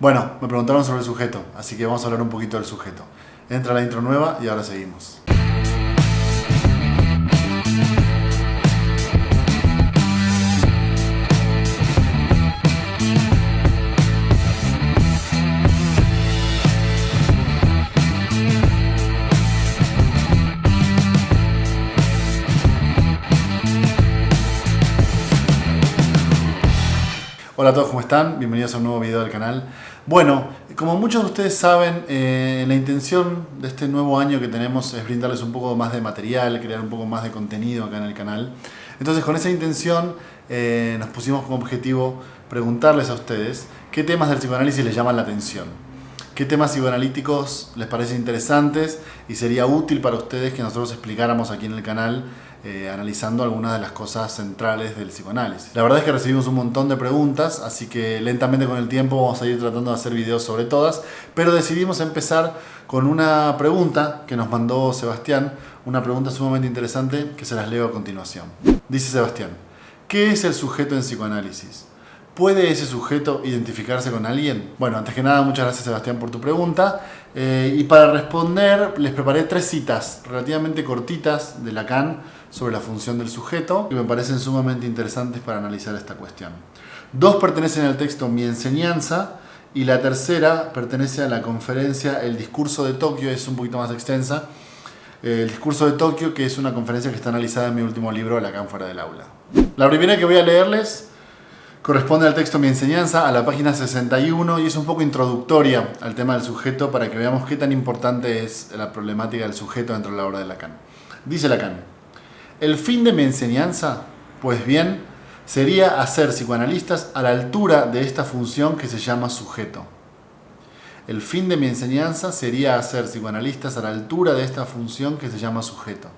Bueno, me preguntaron sobre el sujeto, así que vamos a hablar un poquito del sujeto. Entra la intro nueva y ahora seguimos. Hola a todos, ¿cómo están? Bienvenidos a un nuevo video del canal. Bueno, como muchos de ustedes saben, la intención de este nuevo año que tenemos es brindarles un poco más de material, crear un poco más de contenido acá en el canal. Entonces, con esa intención nos pusimos como objetivo preguntarles a ustedes qué temas del psicoanálisis les llaman la atención. ¿Qué temas psicoanalíticos les parecen interesantes y sería útil para ustedes que nosotros explicáramos aquí en el canal analizando algunas de las cosas centrales del psicoanálisis? La verdad es que recibimos un montón de preguntas, así que lentamente con el tiempo vamos a ir tratando de hacer videos sobre todas, pero decidimos empezar con una pregunta que nos mandó Sebastián, una pregunta sumamente interesante que se las leo a continuación. Dice Sebastián: ¿qué es el sujeto en psicoanálisis? ¿Puede ese sujeto identificarse con alguien? Bueno, antes que nada, muchas gracias Sebastián por tu pregunta. Y para responder, les preparé 3 citas relativamente cortitas de Lacan sobre la función del sujeto, que me parecen sumamente interesantes para analizar esta cuestión. 2 pertenecen al texto Mi Enseñanza, y la tercera pertenece a la conferencia El Discurso de Tokio, es un poquito más extensa. El Discurso de Tokio, que es una conferencia que está analizada en mi último libro, Lacan fuera del aula. La primera que voy a leerles corresponde al texto Mi Enseñanza, a la página 61, y es un poco introductoria al tema del sujeto para que veamos qué tan importante es la problemática del sujeto dentro de la obra de Lacan. Dice Lacan: el fin de mi enseñanza, pues bien, sería hacer psicoanalistas a la altura de esta función que se llama sujeto. El fin de mi enseñanza sería hacer psicoanalistas a la altura de esta función que se llama sujeto.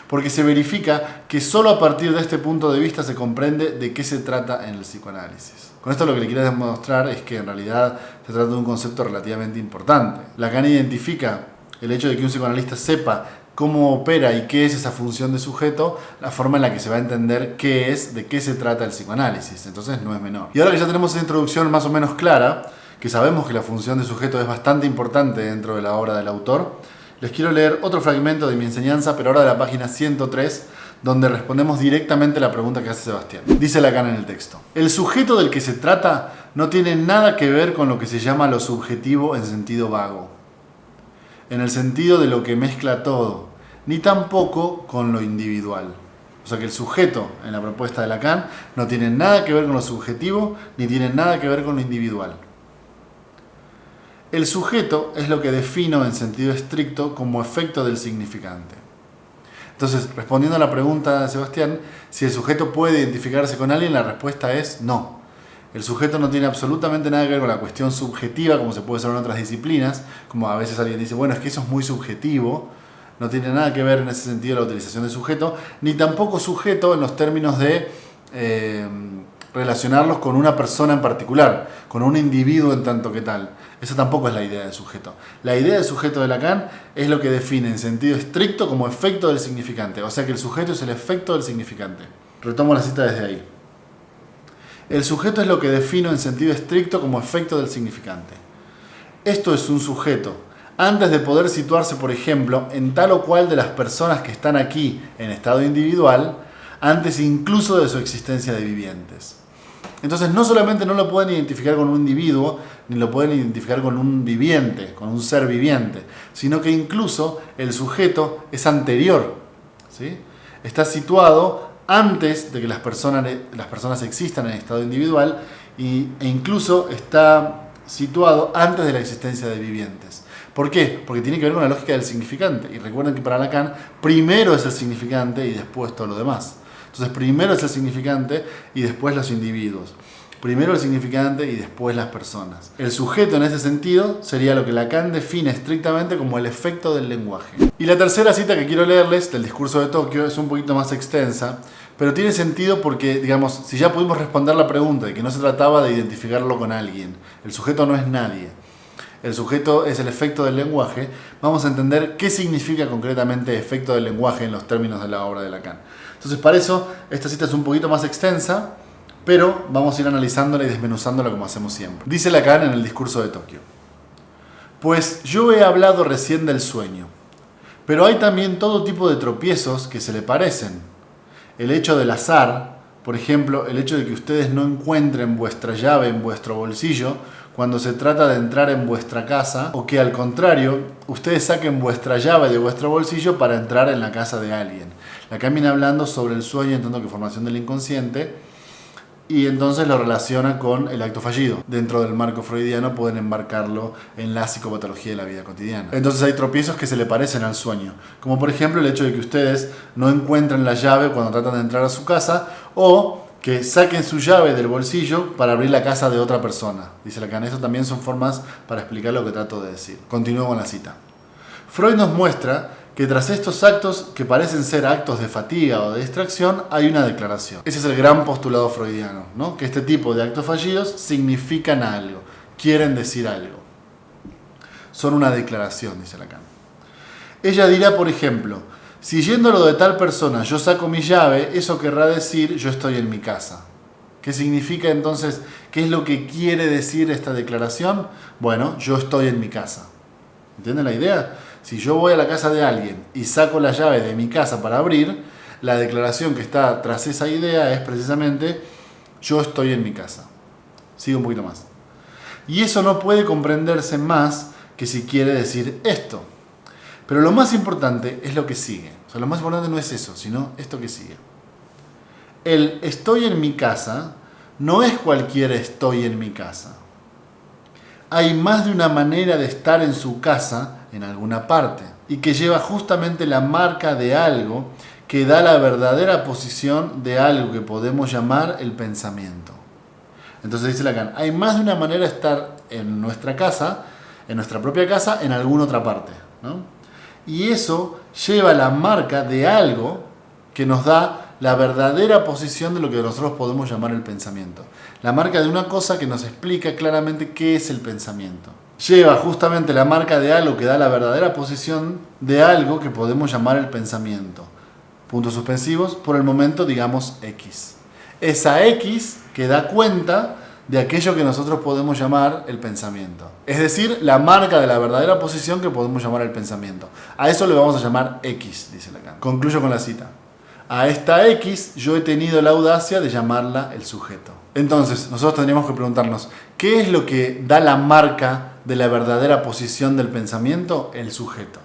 Porque se verifica que solo a partir de este punto de vista se comprende de qué se trata en el psicoanálisis. Con esto lo que le quiero demostrar es que en realidad se trata de un concepto relativamente importante. Lacan identifica el hecho de que un psicoanalista sepa cómo opera y qué es esa función de sujeto, la forma en la que se va a entender qué es, de qué se trata el psicoanálisis. Entonces no es menor. Y ahora que ya tenemos esa introducción más o menos clara, que sabemos que la función de sujeto es bastante importante dentro de la obra del autor, les quiero leer otro fragmento de Mi Enseñanza, pero ahora de la página 103, donde respondemos directamente a la pregunta que hace Sebastián. Dice Lacan en el texto: el sujeto del que se trata no tiene nada que ver con lo que se llama lo subjetivo en sentido vago, en el sentido de lo que mezcla todo, ni tampoco con lo individual. O sea que el sujeto en la propuesta de Lacan no tiene nada que ver con lo subjetivo, ni tiene nada que ver con lo individual. El sujeto es lo que defino en sentido estricto como efecto del significante. Entonces, respondiendo a la pregunta de Sebastián, si el sujeto puede identificarse con alguien, la respuesta es no. El sujeto no tiene absolutamente nada que ver con la cuestión subjetiva, como se puede hacer en otras disciplinas, como a veces alguien dice, bueno, es que eso es muy subjetivo. No tiene nada que ver en ese sentido la utilización de sujeto, ni tampoco sujeto en los términos de relacionarlos con una persona en particular, con un individuo en tanto que tal. Esa tampoco es la idea de sujeto. La idea de sujeto de Lacan es lo que define en sentido estricto como efecto del significante. O sea que el sujeto es el efecto del significante. Retomo la cita desde ahí. El sujeto es lo que defino en sentido estricto como efecto del significante. Esto es un sujeto antes de poder situarse, por ejemplo, en tal o cual de las personas que están aquí en estado individual, antes incluso de su existencia de vivientes. Entonces no solamente no lo pueden identificar con un individuo, ni lo pueden identificar con un viviente, con un ser viviente, sino que incluso el sujeto es anterior, ¿sí? Está situado antes de que las personas existan en estado individual e incluso está situado antes de la existencia de vivientes. ¿Por qué? Porque tiene que ver con la lógica del significante. Y recuerden que para Lacan primero es el significante y después todo lo demás. Entonces primero es el significante y después los individuos. Primero el significante y después las personas. El sujeto en ese sentido sería lo que Lacan define estrictamente como el efecto del lenguaje. Y la tercera cita que quiero leerles del Discurso de Tokio es un poquito más extensa, pero tiene sentido porque, digamos, si ya pudimos responder la pregunta de que no se trataba de identificarlo con alguien, el sujeto no es nadie, el sujeto es el efecto del lenguaje, vamos a entender qué significa concretamente efecto del lenguaje en los términos de la obra de Lacan. Entonces, para eso, esta cita es un poquito más extensa, pero vamos a ir analizándola y desmenuzándola como hacemos siempre. Dice Lacan en el discurso de Tokio: pues yo he hablado recién del sueño, pero hay también todo tipo de tropiezos que se le parecen. El hecho del azar, por ejemplo, el hecho de que ustedes no encuentren vuestra llave en vuestro bolsillo cuando se trata de entrar en vuestra casa, o que al contrario, ustedes saquen vuestra llave de vuestro bolsillo para entrar en la casa de alguien. Lacan viene hablando sobre el sueño, entiendo que formación del inconsciente, y entonces lo relaciona con el acto fallido. Dentro del marco freudiano pueden embarcarlo en la psicopatología de la vida cotidiana. Entonces hay tropiezos que se le parecen al sueño, como por ejemplo el hecho de que ustedes no encuentren la llave cuando tratan de entrar a su casa, o que saquen su llave del bolsillo para abrir la casa de otra persona. Dice Lacan, eso también son formas para explicar lo que trato de decir. Continúo con la cita. Freud nos muestra que tras estos actos que parecen ser actos de fatiga o de distracción, hay una declaración. Ese es el gran postulado freudiano, ¿no? Que este tipo de actos fallidos significan algo, quieren decir algo. Son una declaración, dice Lacan. Ella dirá, por ejemplo, si yendo a lo de tal persona yo saco mi llave, eso querrá decir yo estoy en mi casa. ¿Qué significa entonces? ¿Qué es lo que quiere decir esta declaración? Bueno, yo estoy en mi casa. ¿Entienden la idea? Si yo voy a la casa de alguien y saco la llave de mi casa para abrir, la declaración que está tras esa idea es precisamente yo estoy en mi casa. Sigo un poquito más. Y eso no puede comprenderse más que si quiere decir esto. Pero lo más importante es lo que sigue. O sea, lo más importante no es eso, sino esto que sigue. El estoy en mi casa no es cualquier estoy en mi casa. Hay más de una manera de estar en su casa en alguna parte, y que lleva justamente la marca de algo que da la verdadera posición de algo que podemos llamar el pensamiento. Entonces dice Lacan, hay más de una manera de estar en nuestra casa, en nuestra propia casa, en alguna otra parte, ¿no? Y eso lleva la marca de algo que nos da la verdadera posición de lo que nosotros podemos llamar el pensamiento. La marca de una cosa que nos explica claramente qué es el pensamiento. Lleva justamente la marca de algo que da la verdadera posición de algo que podemos llamar el pensamiento. Puntos suspensivos, por el momento digamos X. Esa X que da cuenta de aquello que nosotros podemos llamar el pensamiento. Es decir, la marca de la verdadera posición que podemos llamar el pensamiento. A eso le vamos a llamar X, dice Lacan. Concluyo con la cita. A esta X yo he tenido la audacia de llamarla el sujeto. Entonces, nosotros tendríamos que preguntarnos, ¿qué es lo que da la marca de la verdadera posición del pensamiento? El sujeto.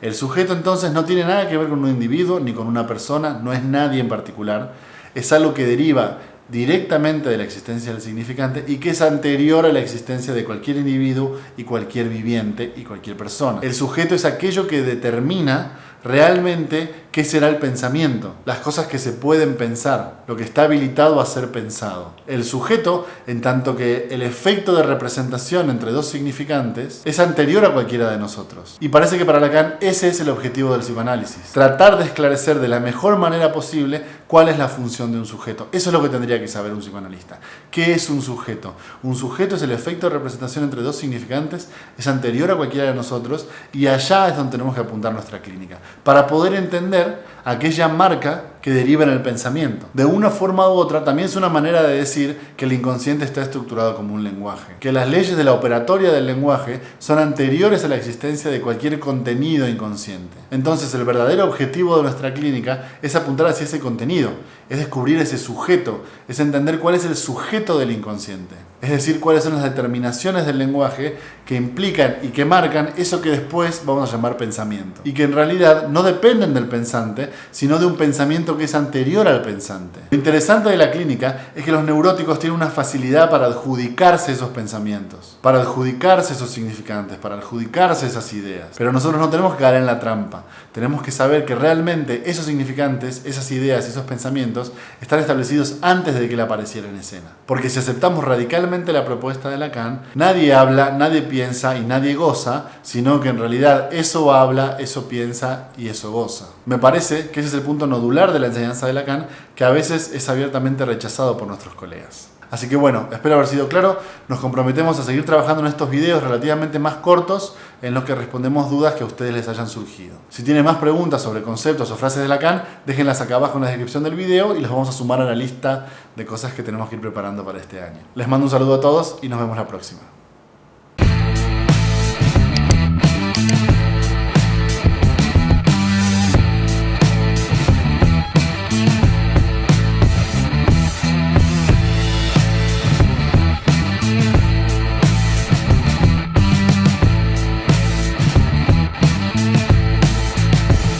El sujeto entonces no tiene nada que ver con un individuo ni con una persona, no es nadie en particular. Es algo que deriva directamente de la existencia del significante y que es anterior a la existencia de cualquier individuo y cualquier viviente y cualquier persona. El sujeto es aquello que determina realmente qué será el pensamiento, las cosas que se pueden pensar, lo que está habilitado a ser pensado. El sujeto, en tanto que el efecto de representación entre dos significantes, es anterior a cualquiera de nosotros. Y parece que para Lacan ese es el objetivo del psicoanálisis. Tratar de esclarecer de la mejor manera posible cuál es la función de un sujeto. Eso es lo que tendría que saber un psicoanalista. ¿Qué es un sujeto? Un sujeto es el efecto de representación entre dos significantes, es anterior a cualquiera de nosotros y allá es donde tenemos que apuntar nuestra clínica, para poder entender aquella marca que deriva en el pensamiento. De una forma u otra, también es una manera de decir que el inconsciente está estructurado como un lenguaje, que las leyes de la operatoria del lenguaje son anteriores a la existencia de cualquier contenido inconsciente. Entonces, el verdadero objetivo de nuestra clínica es apuntar hacia ese contenido, es descubrir ese sujeto, es entender cuál es el sujeto del inconsciente. Es decir, cuáles son las determinaciones del lenguaje que implican y que marcan eso que después vamos a llamar pensamiento. Y que en realidad no dependen del pensante, sino de un pensamiento que es anterior al pensante. Lo interesante de la clínica es que los neuróticos tienen una facilidad para adjudicarse esos pensamientos, para adjudicarse esos significantes, para adjudicarse esas ideas. Pero nosotros no tenemos que caer en la trampa. Tenemos que saber que realmente esos significantes, esas ideas y esos pensamientos están establecidos antes de que él apareciera en escena. Porque si aceptamos radicalmente la propuesta de Lacan, nadie habla, nadie piensa y nadie goza, sino que en realidad eso habla, eso piensa y eso goza. Me parece que ese es el punto nodular de la enseñanza de Lacan, que a veces es abiertamente rechazado por nuestros colegas. Así que bueno, espero haber sido claro. Nos comprometemos a seguir trabajando en estos videos relativamente más cortos en los que respondemos dudas que a ustedes les hayan surgido. Si tienen más preguntas sobre conceptos o frases de Lacan, déjenlas acá abajo en la descripción del video y las vamos a sumar a la lista de cosas que tenemos que ir preparando para este año. Les mando un saludo a todos y nos vemos la próxima.